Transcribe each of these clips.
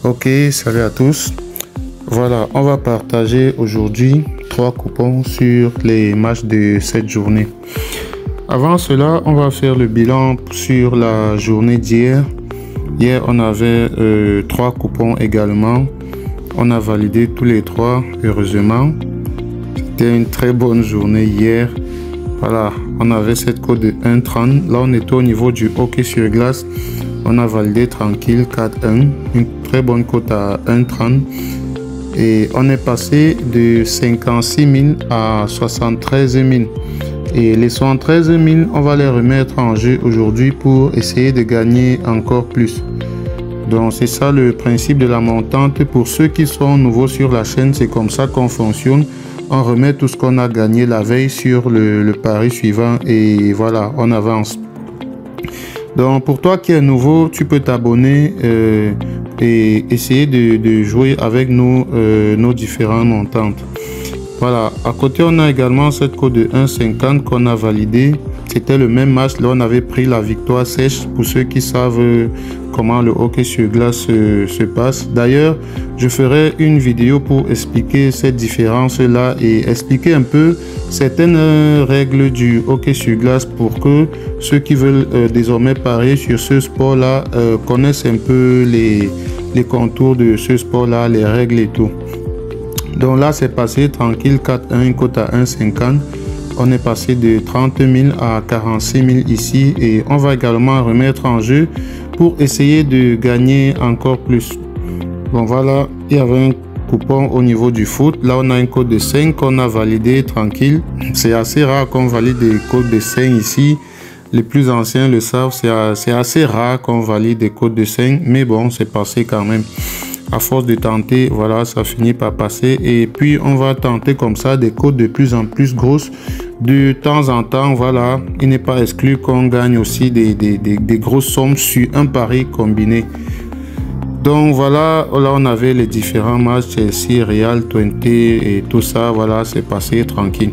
Ok, salut à tous. Voilà, on va partager aujourd'hui 3 coupons sur les matchs de cette journée. Avant cela, on va faire le bilan sur la journée d'hier. Hier, on avait 3 coupons également. On a validé tous les 3, heureusement. C'était une très bonne journée hier. Voilà, on avait cette cote de 1,30. Là, on était au niveau du hockey sur glace. On a validé tranquille 4,1. Une très bonne cote à 1,30. Et on est passé de 56 000 à 73 000. Et les 73 000, on va les remettre en jeu aujourd'hui pour essayer de gagner encore plus. Donc c'est ça le principe de la montante. Pour ceux qui sont nouveaux sur la chaîne, c'est comme ça qu'on fonctionne. On remet tout ce qu'on a gagné la veille sur le pari suivant et voilà, on avance. Donc pour toi qui es nouveau, tu peux t'abonner et essayer de jouer avec nos différentes montantes. Voilà, à côté on a également cette cote de 1,50 qu'on a validé. C'était le même match, là on avait pris la victoire sèche pour ceux qui savent comment le hockey sur glace se passe. D'ailleurs, je ferai une vidéo pour expliquer cette différence là et expliquer un peu certaines règles du hockey sur glace pour que ceux qui veulent désormais parier sur ce sport là connaissent un peu les contours de ce sport là, les règles et tout. Donc là c'est passé tranquille 4,1, cote à 1,50. On est passé de 30 000 à 46 000 ici et on va également remettre en jeu pour essayer de gagner encore plus. Bon voilà, il y avait un coupon au niveau du foot. Là on a une cote de 5 qu'on a validé tranquille. C'est assez rare qu'on valide des cotes de 5 ici. Les plus anciens le savent, c'est assez rare qu'on valide des cotes de 5. Mais bon, c'est passé quand même. À force de tenter, voilà, ça finit par passer. Et puis on va tenter comme ça des cotes de plus en plus grosses de temps en temps. Voilà, il n'est pas exclu qu'on gagne aussi des grosses sommes sur un pari combiné. Donc voilà, là on avait les différents matchs Chelsea, Real, 20 et tout ça. Voilà, c'est passé tranquille.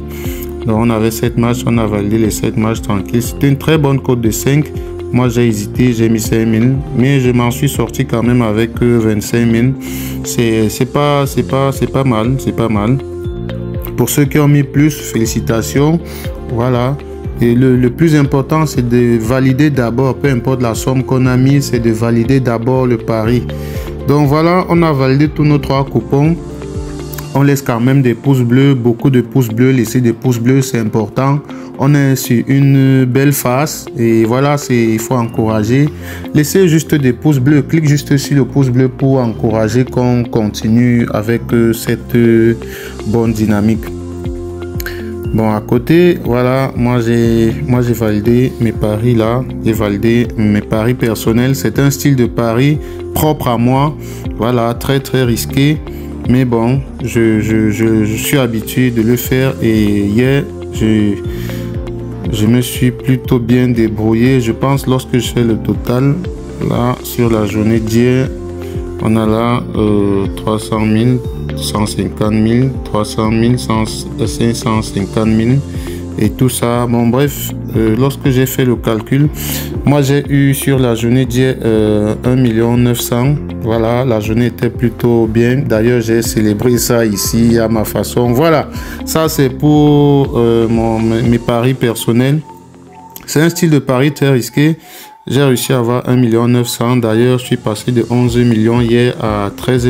Donc on avait 7 matchs, on a validé les 7 matchs tranquilles. C'était une très bonne cote de 5. Moi j'ai hésité, j'ai mis 5 000, mais je m'en suis sorti quand même avec 25 000. C'est pas mal, c'est pas mal. Pour ceux qui ont mis plus, félicitations. Voilà. Et le plus important, c'est de valider d'abord, peu importe la somme qu'on a mise, c'est de valider d'abord le pari. Donc voilà, on a validé tous nos 3 coupons. On laisse quand même des pouces bleus, beaucoup de pouces bleus. Laisser des pouces bleus, c'est important. On est sur une belle face et voilà, il faut encourager. Laissez juste des pouces bleus. Clique juste sur le pouce bleu pour encourager qu'on continue avec cette bonne dynamique. Bon, à côté, voilà, moi j'ai validé mes paris là. J'ai validé mes paris personnels. C'est un style de pari propre à moi. Voilà, très risqué. Mais bon, je suis habitué de le faire et hier, je me suis plutôt bien débrouillé. Je pense lorsque je fais le total, là, sur la journée d'hier, on a là 300 000, 150 000, 300 000, 550 000 et tout ça. Bon bref, lorsque j'ai fait le calcul, moi j'ai eu sur la journée d'hier 1 900 000. Voilà, la journée était plutôt bien. D'ailleurs, j'ai célébré ça ici à ma façon. Voilà, ça c'est pour mes paris personnels. C'est un style de pari très risqué. J'ai réussi à avoir 1 900 000. D'ailleurs, je suis passé de 11 millions hier à 13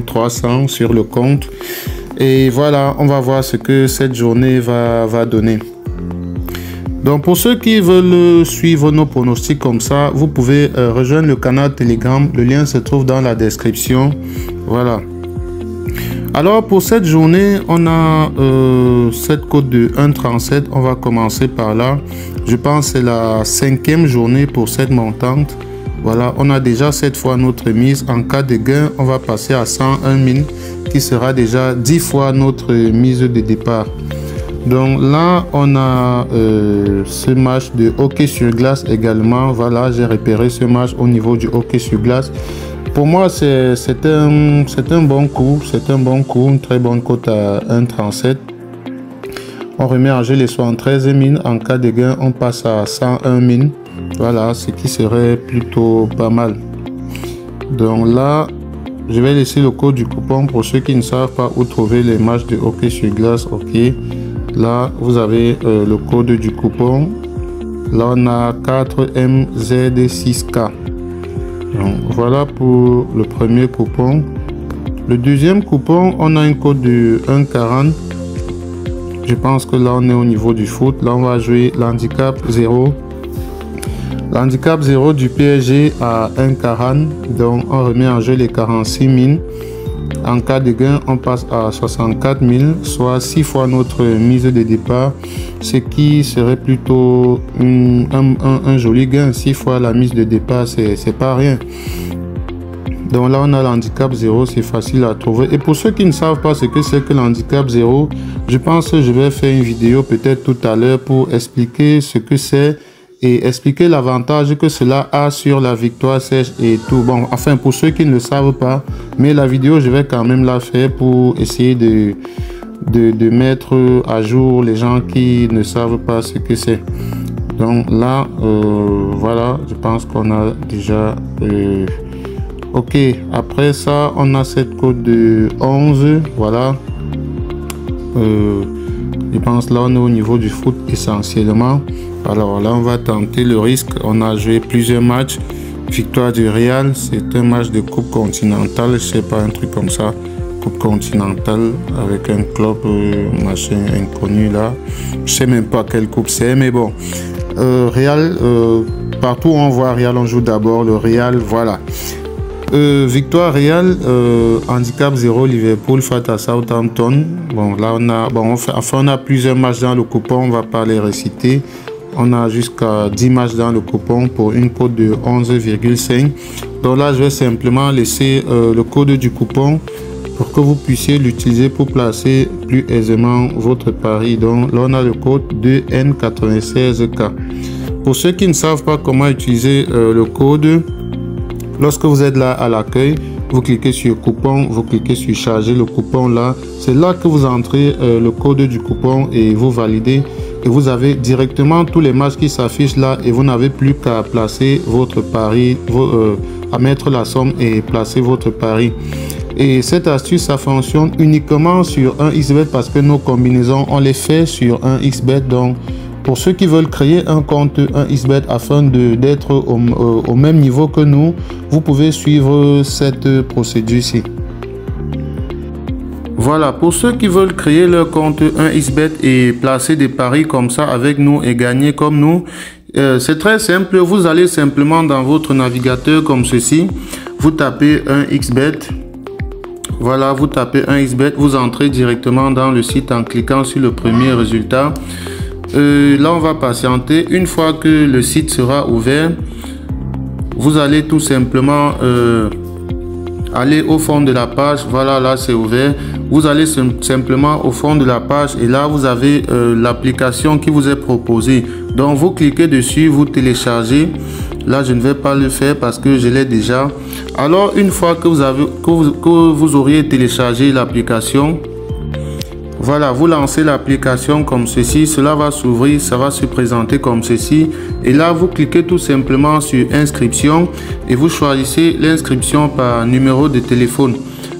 300 000 sur le compte. Et voilà, on va voir ce que cette journée va donner. Donc pour ceux qui veulent suivre nos pronostics comme ça, vous pouvez rejoindre le canal Telegram. Le lien se trouve dans la description. Voilà. Alors pour cette journée, on a cette cote de 1,37. On va commencer par là. Je pense que c'est la 5e journée pour cette montante. Voilà, on a déjà cette fois notre mise. En cas de gain, on va passer à 101 000 qui sera déjà 10 fois notre mise de départ. Donc là, on a ce match de hockey sur glace également. Voilà, j'ai repéré ce match au niveau du hockey sur glace. Pour moi, c'est un bon coup. C'est un bon coup, une très bonne cote à 1,37. On remet en jeu les 73 000. En cas de gain, on passe à 101 000. Voilà, ce qui serait plutôt pas mal. Donc là, je vais laisser le code du coupon pour ceux qui ne savent pas où trouver les matchs de hockey sur glace. Ok, là vous avez le code du coupon. Là on a 4MZ6K. Donc voilà pour le premier coupon. Le deuxième coupon, on a un code de 1,40. Je pense que là on est au niveau du foot. Là on va jouer l'handicap 0. L'handicap 0 du PSG à 1,40. Donc on remet en jeu les 46 000. En cas de gain, on passe à 64 000, soit 6 fois notre mise de départ, ce qui serait plutôt un joli gain. 6 fois la mise de départ, c'est pas rien. Donc là, on a l'handicap 0, c'est facile à trouver. Et pour ceux qui ne savent pas ce que c'est que l'handicap 0, je pense que je vais faire une vidéo peut-être tout à l'heure pour expliquer ce que c'est et expliquer l'avantage que cela a sur la victoire sèche et tout. Bon, enfin, pour ceux qui ne le savent pas, mais la vidéo, je vais quand même la faire pour essayer de mettre à jour les gens qui ne savent pas ce que c'est. Donc là, voilà, je pense qu'on a déjà... ok, après ça, on a cette code de 11, voilà. Je pense là, on est au niveau du foot essentiellement. Alors là, on va tenter le risque. On a joué plusieurs matchs. Victoire du Real, c'est un match de coupe continentale, je sais pas, un truc comme ça. Coupe continentale avec un club machin inconnu là. Je sais même pas quelle coupe c'est, mais bon. Real, partout où on voit Real, on joue d'abord le Real, voilà. Victoire Real, handicap 0 Liverpool face à Southampton. Bon là on a plusieurs matchs dans le coupon, on va pas les réciter. On a jusqu'à 10 matchs dans le coupon pour une cote de 11,5. Donc là je vais simplement laisser le code du coupon pour que vous puissiez l'utiliser pour placer plus aisément votre pari. Donc là on a le code 2N96K. Pour ceux qui ne savent pas comment utiliser le code, lorsque vous êtes là à l'accueil, vous cliquez sur coupon, vous cliquez sur charger le coupon là. C'est là que vous entrez le code du coupon et vous validez. Et vous avez directement tous les matchs qui s'affichent là et vous n'avez plus qu'à placer votre pari, à mettre la somme et placer votre pari. Et cette astuce, ça fonctionne uniquement sur un XBet parce que nos combinaisons, on les fait sur un XBet. Donc, pour ceux qui veulent créer un compte 1xBet afin d'être au même niveau que nous, vous pouvez suivre cette procédure-ci. Voilà, pour ceux qui veulent créer leur compte 1xBet et placer des paris comme ça avec nous et gagner comme nous, c'est très simple. Vous allez simplement dans votre navigateur comme ceci, vous tapez 1xBet. Voilà, vous tapez 1xBet, vous entrez directement dans le site en cliquant sur le premier résultat. Là on va patienter. Une fois que le site sera ouvert, vous allez tout simplement aller au fond de la page. Voilà, là c'est ouvert. Vous allez simplement au fond de la page et là vous avez l'application qui vous est proposée. Donc vous cliquez dessus, vous téléchargez. Là je ne vais pas le faire parce que je l'ai déjà. Alors une fois que vous auriez téléchargé l'application, voilà, vous lancez l'application comme ceci, cela va s'ouvrir, ça va se présenter comme ceci. Et là, vous cliquez tout simplement sur inscription et vous choisissez l'inscription par numéro de téléphone.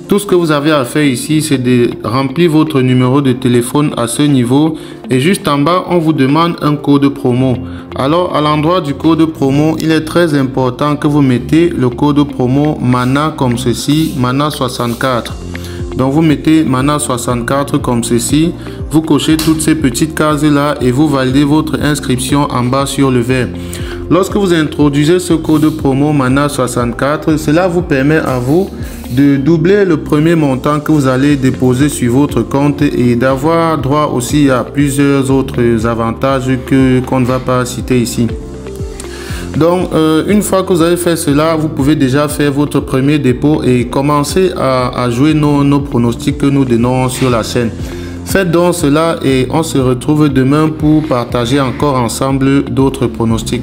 Tout ce que vous avez à faire ici, c'est de remplir votre numéro de téléphone à ce niveau. Et juste en bas, on vous demande un code promo. Alors, à l'endroit du code promo, il est très important que vous mettez le code promo MANA comme ceci, MANA 64. Donc vous mettez MANA 64 comme ceci, vous cochez toutes ces petites cases là et vous validez votre inscription en bas sur le vert. Lorsque vous introduisez ce code promo MANA 64, cela vous permet à vous de doubler le premier montant que vous allez déposer sur votre compte et d'avoir droit aussi à plusieurs autres avantages qu'on ne va pas citer ici. Donc, une fois que vous avez fait cela, vous pouvez déjà faire votre premier dépôt et commencer à jouer nos pronostics que nous donnons sur la chaîne. Faites donc cela et on se retrouve demain pour partager encore ensemble d'autres pronostics.